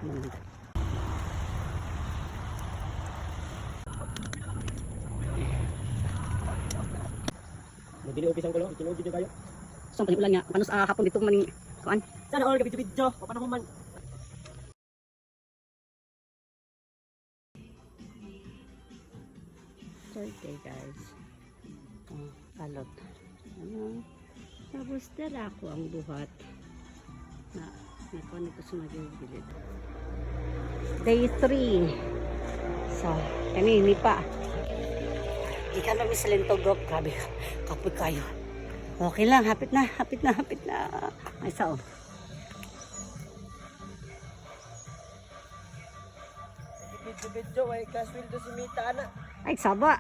Dili upisan ko lang, itunog video kayo. So pali ulan nga panos hapon dito man kuan. Sana all video paano man. Third day guys. Alot. Tapos dala ko ang buhat. Nakuha nito sa magigilid. Day 3. So, kanini pa. Di ka namin sa Lintogok. Grabe, kapoy kayo. Okay lang, hapit na. Ay, sao? Video, ay kaswil to si Mita na. Ay, saba.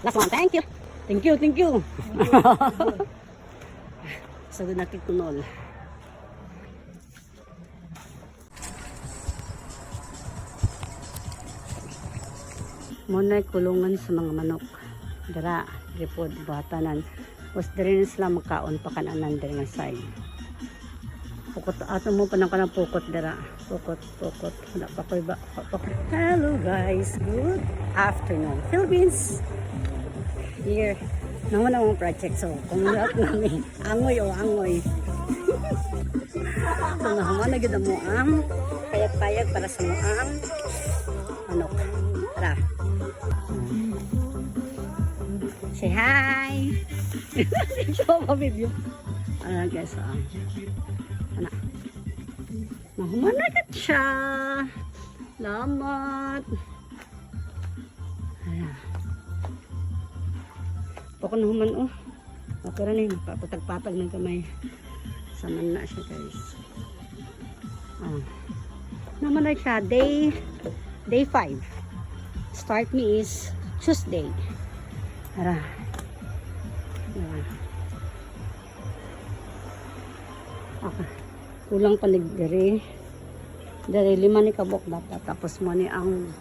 Last one, thank you. So, doon nakikunol. Muna kulungan sa mga manok. Dara, ripod, batanan. Tapos diri sila makaon pa kananan diri nga side. Pukot ato mo pa ng pukot dara. Pukot. Wala pa koy ba. Hello guys, good afternoon. Philippines. Here, naman ang project. So, kung lahat namin, angoy. So, nahaman na ganda mo ang payag-payag para sa mo ang manok. Tara. Say hi! Show ka video. Guys, nahaman na ganda siya. Salamat. Ayan. Pako na human okay na yun, papatag-patag ng kamay. Saman na siya guys. Naman na siya, day 5. Start me is Tuesday. Tara. Okay. Kulang panig dari 5 ni kabok dapat. Tapos mo ni ang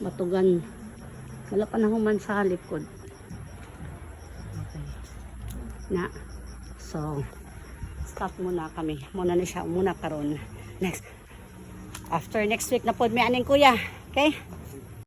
matugan. Wala pa na human sa likod. Okay. So, stop muna kami. Muna na siya. Muna karon. After next week na po, may aning kuya. Okay?